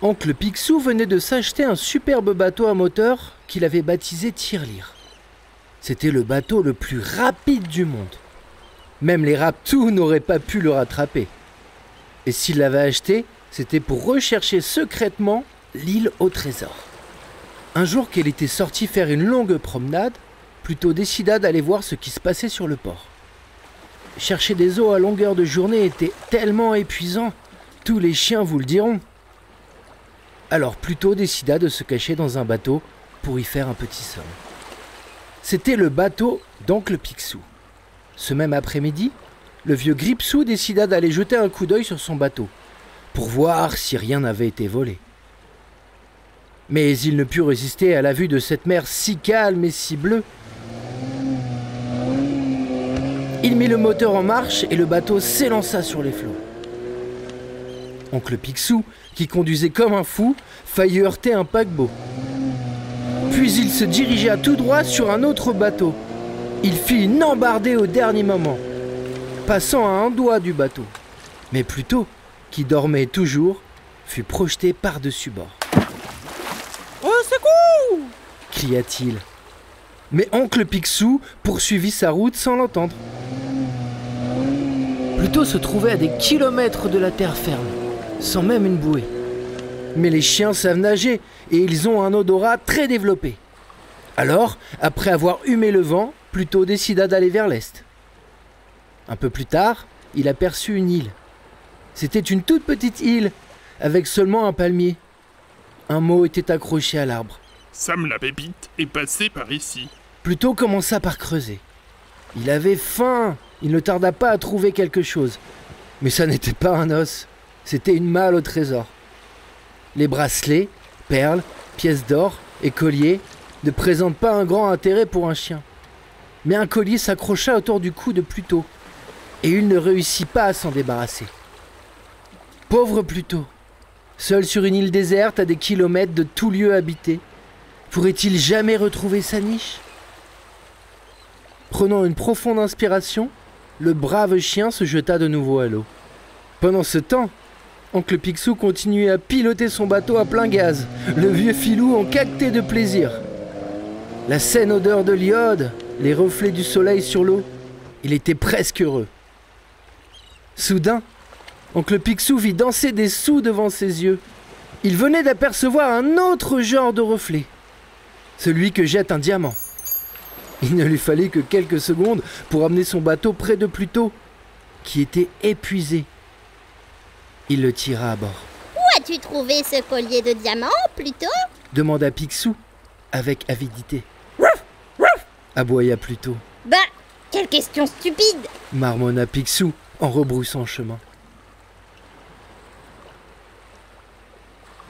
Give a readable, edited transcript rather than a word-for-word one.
Oncle Picsou venait de s'acheter un superbe bateau à moteur qu'il avait baptisé Tirelire. C'était le bateau le plus rapide du monde. Même les Raptous n'auraient pas pu le rattraper. Et s'il l'avait acheté, c'était pour rechercher secrètement l'île au trésor. Un jour qu'elle était sortie faire une longue promenade, Pluto décida d'aller voir ce qui se passait sur le port. Chercher des eaux à longueur de journée était tellement épuisant, tous les chiens vous le diront. Alors Pluto décida de se cacher dans un bateau pour y faire un petit somme. C'était le bateau d'Oncle Picsou. Ce même après-midi, le vieux Gripsou décida d'aller jeter un coup d'œil sur son bateau, pour voir si rien n'avait été volé. Mais il ne put résister à la vue de cette mer si calme et si bleue. Il mit le moteur en marche et le bateau s'élança sur les flots. Oncle Picsou, qui conduisait comme un fou, faillit heurter un paquebot. Puis il se dirigea tout droit sur un autre bateau. Il fit une embardée au dernier moment, passant à un doigt du bateau. Mais Pluto, qui dormait toujours, fut projeté par-dessus bord. « Au secours !» cria-t-il. Mais Oncle Picsou poursuivit sa route sans l'entendre. Pluto se trouvait à des kilomètres de la terre ferme, sans même une bouée. Mais les chiens savent nager et ils ont un odorat très développé. Alors, après avoir humé le vent, Pluto décida d'aller vers l'est. Un peu plus tard, il aperçut une île. C'était une toute petite île, avec seulement un palmier. Un mot était accroché à l'arbre. Sam la pépite est passé par ici. Pluto commença par creuser. Il avait faim. Il ne tarda pas à trouver quelque chose. Mais ça n'était pas un os. C'était une malle au trésor. Les bracelets, perles, pièces d'or et colliers ne présentent pas un grand intérêt pour un chien. Mais un collier s'accrocha autour du cou de Pluto. Et il ne réussit pas à s'en débarrasser. Pauvre Pluto, seul sur une île déserte à des kilomètres de tout lieu habité, pourrait-il jamais retrouver sa niche ? Prenant une profonde inspiration, le brave chien se jeta de nouveau à l'eau. Pendant ce temps, Oncle Picsou continuait à piloter son bateau à plein gaz, le vieux filou en caquetait de plaisir. La saine odeur de l'iode, les reflets du soleil sur l'eau, il était presque heureux. Soudain, Oncle Picsou vit danser des sous devant ses yeux. Il venait d'apercevoir un autre genre de reflet, celui que jette un diamant. Il ne lui fallait que quelques secondes pour amener son bateau près de Pluto, qui était épuisé. Il le tira à bord. Où as-tu trouvé ce collier de diamants, Pluto ? Demanda Picsou, avec avidité. Aboya Pluto. Bah, quelle question stupide ! Marmonna Picsou en rebroussant chemin.